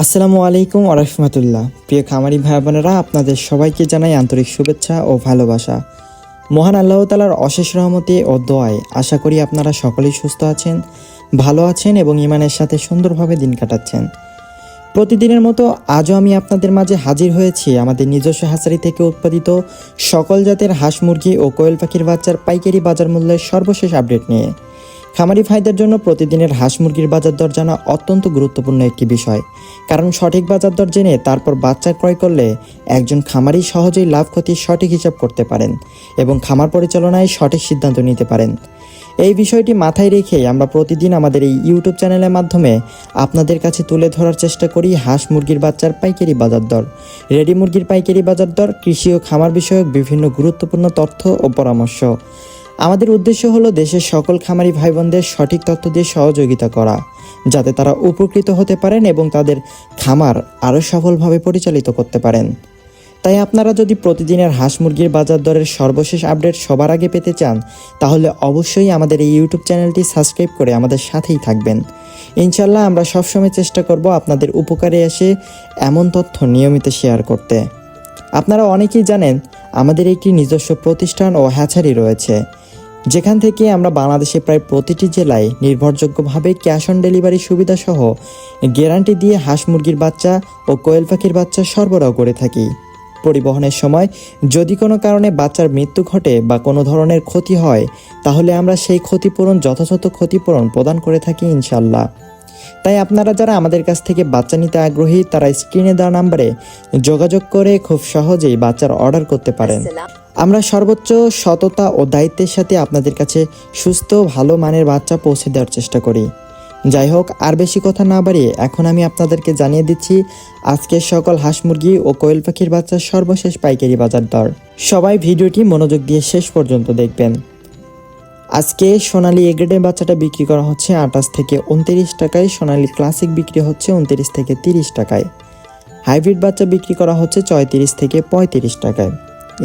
আসসালামু আলাইকুম ওয়া রাহমাতুল্লাহ। প্রিয় খামারি ভাই বোনেরা, আপনাদের সবাইকে জানাই আন্তরিক শুভেচ্ছা ও ভালোবাসা। মহান আল্লাহ তাআলার অশেষ রহমতে ও দোয়ায় আশা করি আপনারা সকলেই সুস্থ আছেন, ভালো আছেন এবং ঈমানের সাথে সুন্দরভাবে দিন কাটাচ্ছেন। প্রতিদিনের মতো আজও আমি আপনাদের মাঝে হাজির হয়েছি আমাদের নিজস্ব হ্যাচারি থেকে উৎপাদিত সকল জাতের হাঁস মুরগি ও কোয়েল পাখির বাচ্চার পাইকারি বাজার মূল্যের সর্বশেষ আপডেট নিয়ে। খামারি ভাইদের জন্য প্রতিদিনের হাঁস মুরগির বাজার দর জানা অত্যন্ত গুরুত্বপূর্ণ একটি বিষয়, কারণ সঠিক বাজার দর জেনে তারপর বাচ্চা ক্রয় করলে একজন খামারি সহজেই লাভ ক্ষতির সঠিক হিসাব করতে পারেন এবং খামার পরিচালনায় সঠিক সিদ্ধান্ত নিতে পারেন। এই বিষয়টি মাথায় রেখে আমরা প্রতিদিন আমাদের এই ইউটিউব চ্যানেলের মাধ্যমে আপনাদের কাছে তুলে ধরার চেষ্টা করি হাঁস মুরগির বাচ্চার পাইকারি বাজার দর, রেডি মুরগির পাইকারি বাজার দর, কৃষি ও খামার বিষয়ক বিভিন্ন গুরুত্বপূর্ণ তথ্য ও পরামর্শ। আমাদের উদ্দেশ্য হলো দেশের সকল খামারি ভাই বোনদের সঠিক তথ্য দিয়ে সহযোগিতা করা, যাতে তারা উপকৃত হতে পারেন এবং তাদের খামার আরও সফলভাবে পরিচালিত করতে পারেন। তাই আপনারা যদি প্রতিদিনের হাঁস মুরগির বাজার দরের সর্বশেষ আপডেট সবার আগে পেতে চান, তাহলে অবশ্যই আমাদের এই ইউটিউব চ্যানেলটি সাবস্ক্রাইব করে আমাদের সাথেই থাকবেন। ইনশাল্লাহ আমরা সবসময় চেষ্টা করব আপনাদের উপকারে এসে এমন তথ্য নিয়মিত শেয়ার করতে। আপনারা অনেকেই জানেন আমাদের একটি নিজস্ব প্রতিষ্ঠান ও হ্যাচারি রয়েছে, যেখান থেকে আমরা বাংলাদেশে প্রায় প্রতিটি জেলায় নির্ভরযোগ্যভাবে ক্যাশ অন ডেলিভারি সুবিধা সহ গ্যারান্টি দিয়ে হাঁস মুরগির বাচ্চা ও কোয়েল পাখির বাচ্চা সরবরাহ করে থাকি। পরিবহনের সময় যদি কোনো কারণে বাচ্চার মৃত্যু ঘটে বা কোনো ধরনের ক্ষতি হয়, তাহলে আমরা সেই যথাযথ ক্ষতিপূরণ প্রদান করে থাকি ইনশাল্লাহ। তাই আপনারা যারা আমাদের কাছ থেকে বাচ্চা নিতে আগ্রহী, তারা স্ক্রিনে দেওয়া নাম্বারে যোগাযোগ করে খুব সহজেই বাচ্চার অর্ডার করতে পারেন। আমরা সর্বোচ্চ সততা ও দায়িত্বের সাথে আপনাদের কাছে সুস্থ ভালো মানের বাচ্চা পৌঁছে দেওয়ার চেষ্টা করি। যাই হোক, আর বেশি কথা না বাড়িয়ে এখন আমি আপনাদেরকে জানিয়ে দিচ্ছি আজকের সকল হাঁস মুরগি ও কোয়েল পাখির বাচ্চার সর্বশেষ পাইকারি বাজার দর। সবাই ভিডিওটি মনোযোগ দিয়ে শেষ পর্যন্ত দেখবেন। আজকে সোনালী এ গ্রেডের বাচ্চাটা বিক্রি করা হচ্ছে 28 থেকে 29 টাকায়, সোনালী ক্লাসিক বিক্রি হচ্ছে 29 থেকে 30 টাকায়, হাইব্রিড বাচ্চা বিক্রি করা হচ্ছে 34 থেকে 35 টাকায়।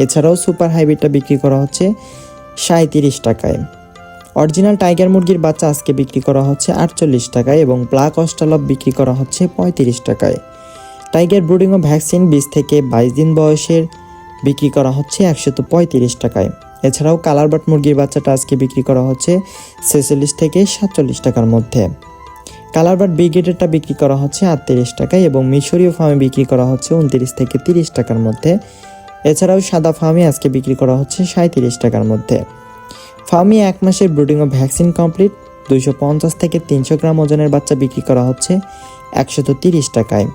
এছাড়াও সুপার হাইব্রিডটা বিক্রি করা হচ্ছে 37 টাকায়। অরিজিনাল টাইগার মুরগির বাচ্চা আজকে বিক্রি করা হচ্ছে 48 টাকায় এবং ব্ল্যাক অস্ট্রালপ বিক্রি করা হচ্ছে 35 টাকায়। টাইগার ব্রুডিং ও ভ্যাকসিন 20 থেকে 22 দিন বয়সের বিক্রি করা হচ্ছে 135 টাকায়। এছাড়াও কালারবাট মুরগির বাচ্চাটা আজকে বিক্রি করা হচ্ছে 46 থেকে 47 টাকার মধ্যে। কালারবাট ব্রিগেডেরটা বিক্রি করা হচ্ছে 38 টাকায় এবং মিশরীয় ফার্মে বিক্রি করা হচ্ছে 29 থেকে 30 টাকার মধ্যে। এছাড়াও সাদা ফার্মে আজকে বিক্রি করা হচ্ছে 37 টাকার মধ্যে। ফার্মে 1 মাসের ব্রুডিং ও ভ্যাকসিন কমপ্লিট 250 থেকে 300 গ্রাম ওজনের বাচ্চা বিক্রি করা হচ্ছে 130 টাকায়।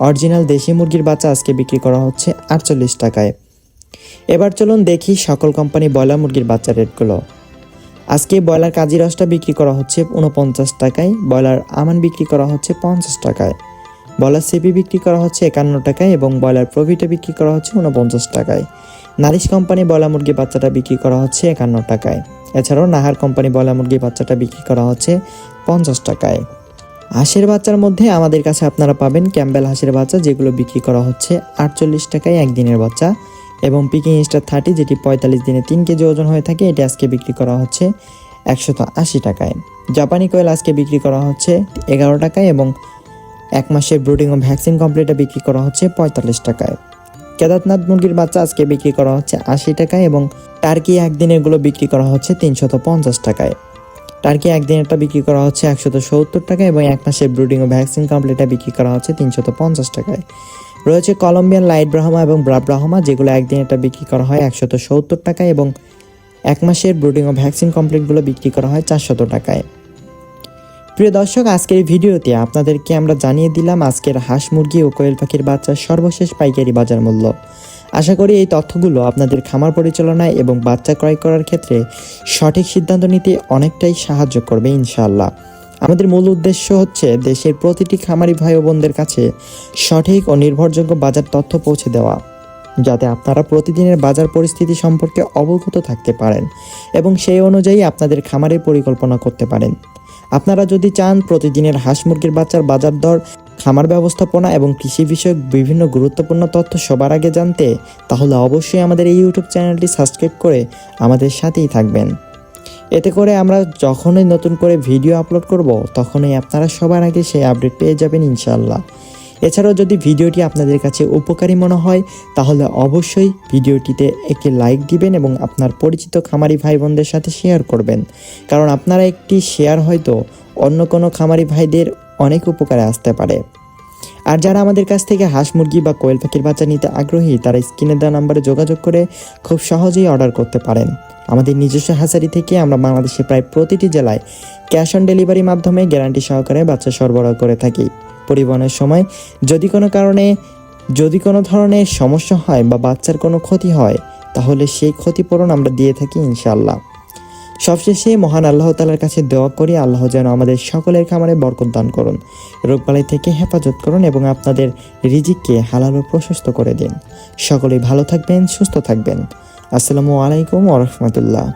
অরিজিনাল দেশি মুরগির বাচ্চা আজকে বিক্রি করা হচ্ছে 48 টাকায়। এবার চলুন দেখি সকল কোম্পানি ব্রয়লার মুরগির বাচ্চা রেটগুলো। আজকে ব্রয়লার কাজী রসটা বিক্রি করা হচ্ছে 49 টাকায়, ব্রয়লার আমান বিক্রি করা হচ্ছে 50 টাকায়, ব্রয়লার সিপি বিক্রি করা হচ্ছে 51 টাকায় এবং ব্রয়লার প্রভিটা বিক্রি করা হচ্ছে 49 টাকায়। নারিশ কোম্পানি ব্রয়লার মুরগির বাচ্চাটা বিক্রি করা হচ্ছে 51 টাকায়। এছাড়াও নাহার কোম্পানি ব্রয়লার মুরগির বাচ্চাটা বিক্রি করা হচ্ছে 50 টাকায়। হাঁসের বাচ্চার মধ্যে আমাদের কাছে আপনারা পাবেন ক্যাম্বেল হাঁসের বাচ্চা, যেগুলো বিক্রি করা হচ্ছে 48 টাকায় একদিনের বাচ্চা, এবং পিকিং স্টার 30 যেটি 45 দিনে 3 কেজি ওজন হয়ে থাকে, এটি আজকে বিক্রি করা হচ্ছে 180 টাকায়। জাপানি কোয়েল আজকে বিক্রি করা হচ্ছে 11 টাকায় এবং 1 মাসের ব্রুডিং ও ভ্যাকসিন কমপ্লিটে বিক্রি করা হচ্ছে 45 টাকায়। কেদারনাথ মুরগির বাচ্চা আজকে বিক্রি করা হচ্ছে 80 টাকায় এবং টার্কি একদিনেরগুলো বিক্রি করা হচ্ছে 350 টাকায়। টার্কি একদিনেরটা বিক্রি করা হচ্ছে 170 টাকা এবং 1 মাসের ব্রুডিং ও ভ্যাকসিন কমপ্লিটে বিক্রি করা হচ্ছে 350 টাকায়। রয়েছে কলম্বিয়ান লাইট ব্রাহ্মা এবং ব্রাড ব্রাহ্মা, যেগুলো একদিনেরটা বিক্রি করা হয় 170 টাকায় এবং 1 মাসের ব্রুডিং ও ভ্যাকসিন কমপ্লিটগুলো বিক্রি করা হয় 400 টাকায়। প্রিয় দর্শক, আজকের এই ভিডিওতে আপনাদেরকে আমরা জানিয়ে দিলাম আজকের হাঁস মুরগি ও কোয়েল পাখির বাচ্চার সর্বশেষ পাইকারি বাজার মূল্য। আশা করি এই তথ্যগুলো আপনাদের খামার পরিচালনায় এবং বাচ্চা ক্রয় করার ক্ষেত্রে সঠিক সিদ্ধান্ত নিতে অনেকটাই সাহায্য করবে ইনশাআল্লাহ। আমাদের মূল উদ্দেশ্য হচ্ছে দেশের প্রতিটি খামারি ভাই ও বোনদের কাছে সঠিক ও নির্ভরযোগ্য বাজার তথ্য পৌঁছে দেওয়া, যাতে আপনারা প্রতিদিনের বাজার পরিস্থিতি সম্পর্কে অবগত থাকতে পারেন এবং সেই অনুযায়ী আপনাদের খামারের পরিকল্পনা করতে পারেন। আপনারা যদি চান প্রতিদিনের হাঁস মুরগির বাচ্চার বাজার দর, খামার ব্যবস্থাপনা এবং কৃষি বিষয়ক বিভিন্ন গুরুত্বপূর্ণ তথ্য সবার আগে জানতে, তাহলে অবশ্যই আমাদের এই ইউটিউব চ্যানেলটি সাবস্ক্রাইব করে আমাদের সাথেই থাকবেন। এতে করে আমরা যখনই নতুন করে ভিডিও আপলোড করব, তখনই আপনারা সবার আগে সেই আপডেট পেয়ে যাবেন ইনশাআল্লাহ। এছাড়াও যদি ভিডিওটি আপনাদের কাছে উপকারী মনে হয় তাহলে অবশ্যই ভিডিওটিতে একটি লাইক দিবেন এবং আপনার পরিচিত খামারি ভাই বোনদের সাথে শেয়ার করবেন, কারণ আপনারা একটি শেয়ার হয়তো অন্য কোনো খামারি ভাইদের অনেক উপকারে আসতে পারে। আর যারা আমাদের কাছ থেকে হাঁস মুরগি বা কোয়েল পাখির বাচ্চা নিতে আগ্রহী তারা স্ক্রিনে দেওয়া নাম্বারে যোগাযোগ করে খুব সহজেই অর্ডার করতে পারেন। আমাদের নিজস্ব হ্যাচারি থেকে আমরা বাংলাদেশে প্রায় প্রতিটি জেলায় ক্যাশ অন ডেলিভারির মাধ্যমে গ্যারান্টি সহকারে বাচ্চা সরবরাহ করে থাকি। পরিবহনের সময় যদি কোনো ধরনের সমস্যা হয় বা বাচ্চার কোনো ক্ষতি হয় তাহলে সেই ক্ষতিপূরণ আমরা দিয়ে থাকি ইনশাআল্লাহ। সবশেষে মহান আল্লাহ তাআলার কাছে দোয়া করি আল্লাহ যেন আমাদের সকলের খামারে বরকত দান করুন, রোগবালাই থেকে হেফাজত করুন এবং আপনাদের রিজিককে হালাল ও প্রশস্ত করে দিন। সকলেই ভালো থাকবেন, সুস্থ থাকবেন। আসসালামু আলাইকুম ওয়া রাহমাতুল্লাহ।